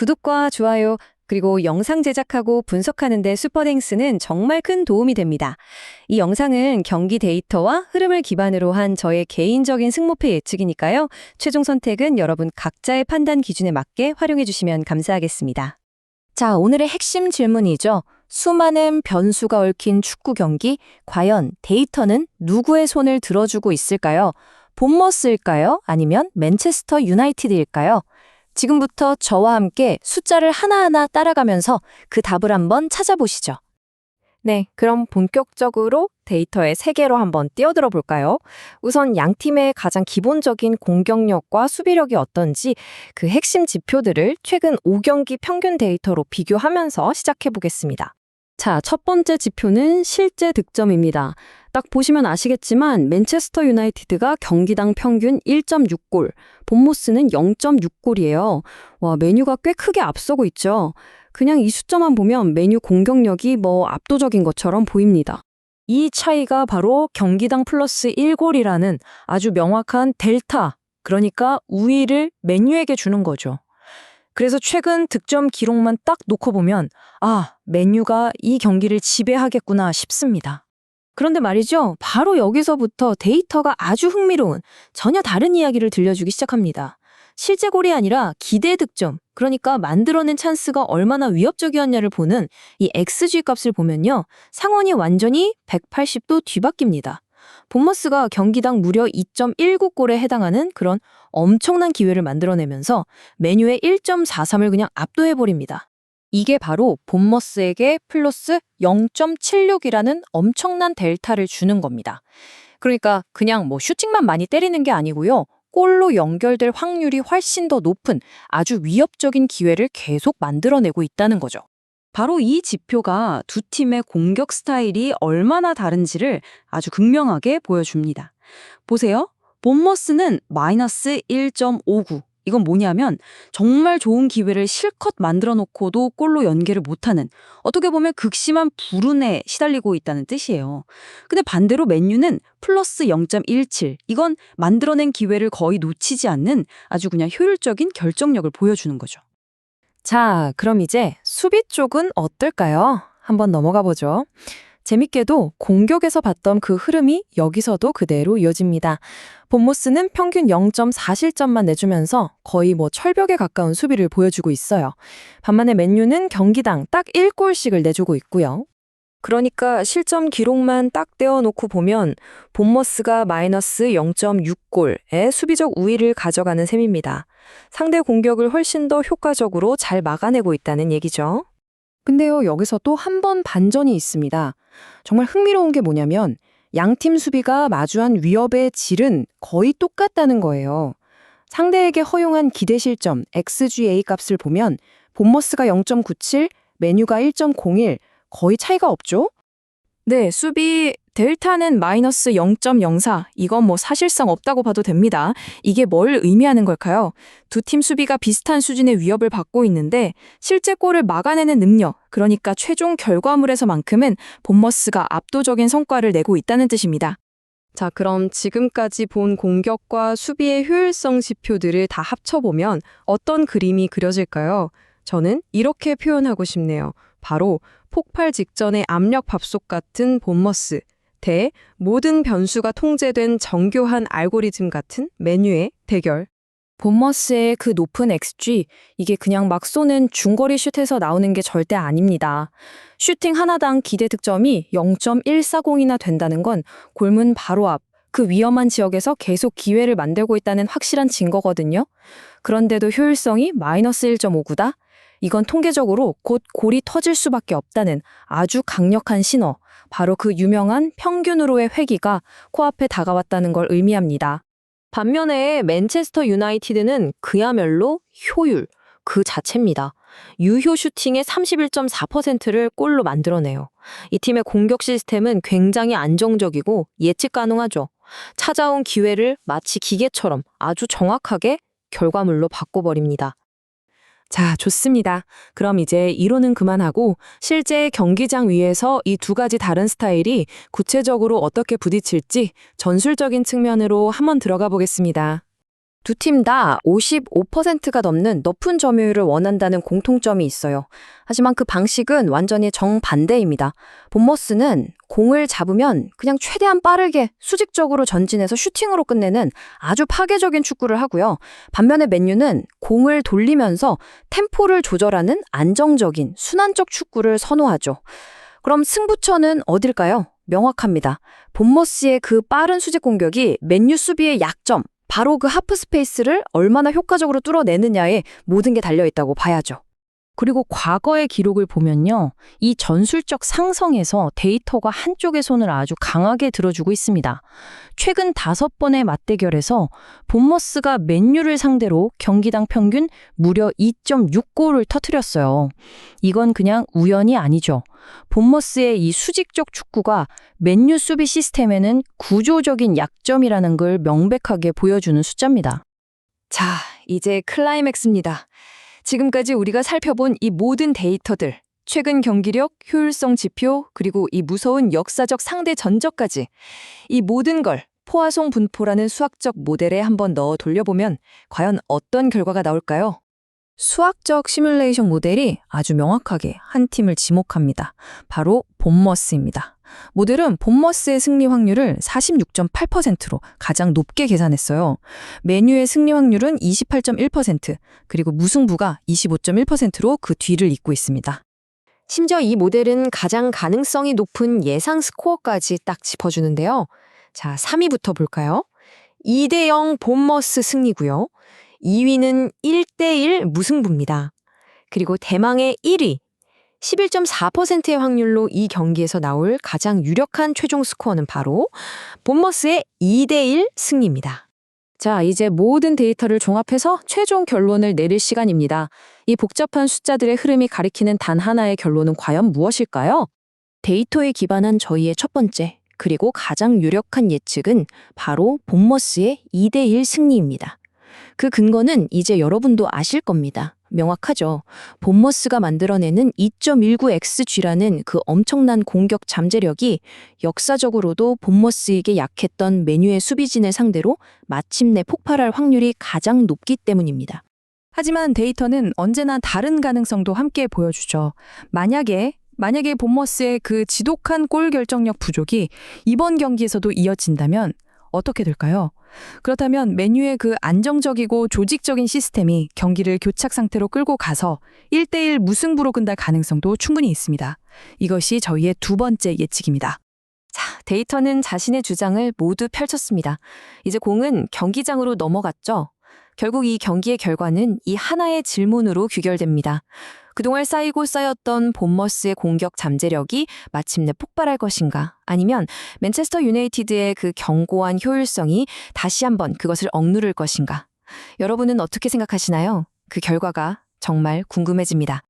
구독과 좋아요, 그리고 영상 제작하고 분석하는 데 슈퍼땡스는 정말 큰 도움이 됩니다. 이 영상은 경기 데이터와 흐름을 기반으로 한 저의 개인적인 승모패 예측이니까요. 최종 선택은 여러분 각자의 판단 기준에 맞게 활용해 주시면 감사하겠습니다. 자, 오늘의 핵심 질문이죠. 수많은 변수가 얽힌 축구 경기, 과연 데이터는 누구의 손을 들어주고 있을까요? 본머스일까요? 아니면 맨체스터 유나이티드일까요? 지금부터 저와 함께 숫자를 하나하나 따라가면서 그 답을 한번 찾아보시죠. 네, 그럼 본격적으로 데이터의 세계로 한번 뛰어들어 볼까요? 우선 양 팀의 가장 기본적인 공격력과 수비력이 어떤지 그 핵심 지표들을 최근 5경기 평균 데이터로 비교하면서 시작해 보겠습니다. 자, 첫 번째 지표는 실제 득점입니다. 딱 보시면 아시겠지만 맨체스터 유나이티드가 경기당 평균 1.6골, 본머스는 0.6골이에요. 와, 메뉴가 꽤 크게 앞서고 있죠. 그냥 이 숫자만 보면 메뉴 공격력이 압도적인 것처럼 보입니다. 이 차이가 바로 경기당 플러스 1골이라는 아주 명확한 델타, 그러니까 우위를 맨유에게 주는 거죠. 그래서 최근 득점 기록만 딱 놓고 보면 맨유가 이 경기를 지배하겠구나 싶습니다. 그런데 말이죠. 바로 여기서부터 데이터가 아주 흥미로운 전혀 다른 이야기를 들려주기 시작합니다. 실제 골이 아니라 기대 득점, 그러니까 만들어낸 찬스가 얼마나 위협적이었냐를 보는 이 XG 값을 보면요. 상황이 완전히 180도 뒤바뀝니다. 본머스가 경기당 무려 2.19골에 해당하는 그런 엄청난 기회를 만들어내면서 메뉴의 1.43을 그냥 압도해버립니다. 이게 바로 본머스에게 플러스 0.76이라는 엄청난 델타를 주는 겁니다. 그러니까 그냥 슈팅만 많이 때리는 게 아니고요. 골로 연결될 확률이 훨씬 더 높은 아주 위협적인 기회를 계속 만들어내고 있다는 거죠. 바로 이 지표가 두 팀의 공격 스타일이 얼마나 다른지를 아주 극명하게 보여줍니다. 보세요. 본머스는 마이너스 1.59. 이건 뭐냐면 정말 좋은 기회를 실컷 만들어 놓고도 골로 연계를 못하는, 어떻게 보면 극심한 불운에 시달리고 있다는 뜻이에요. 근데 반대로 맨유는 플러스 0.17. 이건 만들어낸 기회를 거의 놓치지 않는 아주 그냥 효율적인 결정력을 보여주는 거죠. 자, 그럼 이제 수비 쪽은 어떨까요? 한번 넘어가 보죠. 재밌게도 공격에서 봤던 그 흐름이 여기서도 그대로 이어집니다. 본머스는 평균 0.4실점만 내주면서 거의 철벽에 가까운 수비를 보여주고 있어요. 반면에 맨유는 경기당 딱 1골씩을 내주고 있고요. 그러니까 실점 기록만 딱 떼어놓고 보면 본머스가 마이너스 0.6골의 수비적 우위를 가져가는 셈입니다. 상대 공격을 훨씬 더 효과적으로 잘 막아내고 있다는 얘기죠. 근데요, 여기서 또 한 번 반전이 있습니다. 정말 흥미로운 게 뭐냐면 양팀 수비가 마주한 위협의 질은 거의 똑같다는 거예요. 상대에게 허용한 기대 실점 XGA 값을 보면 본머스가 0.97, 메뉴가 1.01, 거의 차이가 없죠? 네, 수비 델타는 마이너스 0.04. 이건 사실상 없다고 봐도 됩니다. 이게 뭘 의미하는 걸까요? 두 팀 수비가 비슷한 수준의 위협을 받고 있는데 실제 골을 막아내는 능력, 그러니까 최종 결과물에서만큼은 본머스가 압도적인 성과를 내고 있다는 뜻입니다. 자, 그럼 지금까지 본 공격과 수비의 효율성 지표들을 다 합쳐보면 어떤 그림이 그려질까요? 저는 이렇게 표현하고 싶네요. 바로 폭발 직전의 압력 밥솥 같은 본머스 대 모든 변수가 통제된 정교한 알고리즘 같은 맨유의 대결. 본머스의 그 높은 XG, 이게 그냥 막 쏘는 중거리 슛에서 나오는 게 절대 아닙니다. 슈팅 하나당 기대 득점이 0.140이나 된다는 건 골문 바로 앞, 그 위험한 지역에서 계속 기회를 만들고 있다는 확실한 증거거든요. 그런데도 효율성이 마이너스 1.59다? 이건 통계적으로 곧 골이 터질 수밖에 없다는 아주 강력한 신호, 바로 그 유명한 평균으로의 회귀가 코앞에 다가왔다는 걸 의미합니다. 반면에 맨체스터 유나이티드는 그야말로 효율 그 자체입니다. 유효 슈팅의 31.4%를 골로 만들어내요. 이 팀의 공격 시스템은 굉장히 안정적이고 예측 가능하죠. 찾아온 기회를 마치 기계처럼 아주 정확하게 결과물로 바꿔버립니다. 자, 좋습니다. 그럼 이제 이론은 그만하고 실제 경기장 위에서 이 두 가지 다른 스타일이 구체적으로 어떻게 부딪힐지 전술적인 측면으로 한번 들어가 보겠습니다. 두 팀 다 55%가 넘는 높은 점유율을 원한다는 공통점이 있어요. 하지만 그 방식은 완전히 정반대입니다. 본머스는 공을 잡으면 그냥 최대한 빠르게 수직적으로 전진해서 슈팅으로 끝내는 아주 파괴적인 축구를 하고요. 반면에 맨유는 공을 돌리면서 템포를 조절하는 안정적인 순환적 축구를 선호하죠. 그럼 승부처는 어딜까요? 명확합니다. 본머스의 그 빠른 수직 공격이 맨유 수비의 약점, 바로 그 하프 스페이스를 얼마나 효과적으로 뚫어내느냐에 모든 게 달려있다고 봐야죠. 그리고 과거의 기록을 보면요. 이 전술적 상성에서 데이터가 한쪽의 손을 아주 강하게 들어주고 있습니다. 최근 5번의 맞대결에서 본머스가 맨유를 상대로 경기당 평균 무려 2.6골을 터뜨렸어요. 이건 그냥 우연이 아니죠. 본머스의 이 수직적 축구가 맨유 수비 시스템에는 구조적인 약점이라는 걸 명백하게 보여주는 숫자입니다. 자, 이제 클라이맥스입니다. 지금까지 우리가 살펴본 이 모든 데이터들, 최근 경기력, 효율성 지표, 그리고 이 무서운 역사적 상대 전적까지 이 모든 걸 포화송 분포라는 수학적 모델에 한번 넣어 돌려보면 과연 어떤 결과가 나올까요? 수학적 시뮬레이션 모델이 아주 명확하게 한 팀을 지목합니다. 바로 본머스입니다. 모델은 본머스의 승리 확률을 46.8%로 가장 높게 계산했어요. 맨유의 승리 확률은 28.1%, 그리고 무승부가 25.1%로 그 뒤를 잇고 있습니다. 심지어 이 모델은 가장 가능성이 높은 예상 스코어까지 딱 짚어주는데요. 자, 3위부터 볼까요? 2대0 본머스 승리고요. 2위는 1대1 무승부입니다. 그리고 대망의 1위, 11.4%의 확률로 이 경기에서 나올 가장 유력한 최종 스코어는 바로 본머스의 2대1 승리입니다. 자, 이제 모든 데이터를 종합해서 최종 결론을 내릴 시간입니다. 이 복잡한 숫자들의 흐름이 가리키는 단 하나의 결론은 과연 무엇일까요? 데이터에 기반한 저희의 첫 번째, 그리고 가장 유력한 예측은 바로 본머스의 2대1 승리입니다. 그 근거는 이제 여러분도 아실 겁니다. 명확하죠. 본머스가 만들어내는 2.19xg라는 그 엄청난 공격 잠재력이 역사적으로도 본머스에게 약했던 맨유의 수비진을 상대로 마침내 폭발할 확률이 가장 높기 때문입니다. 하지만 데이터는 언제나 다른 가능성도 함께 보여주죠. 만약에 본머스의 그 지독한 골 결정력 부족이 이번 경기에서도 이어진다면 어떻게 될까요? 그렇다면 맨유의 그 안정적이고 조직적인 시스템이 경기를 교착 상태로 끌고 가서 1대1 무승부로 끝날 가능성도 충분히 있습니다. 이것이 저희의 두 번째 예측입니다. 자, 데이터는 자신의 주장을 모두 펼쳤습니다. 이제 공은 경기장으로 넘어갔죠. 결국 이 경기의 결과는 이 하나의 질문으로 귀결됩니다. 그동안 쌓이고 쌓였던 본머스의 공격 잠재력이 마침내 폭발할 것인가? 아니면 맨체스터 유나이티드의 그 견고한 효율성이 다시 한번 그것을 억누를 것인가? 여러분은 어떻게 생각하시나요? 그 결과가 정말 궁금해집니다.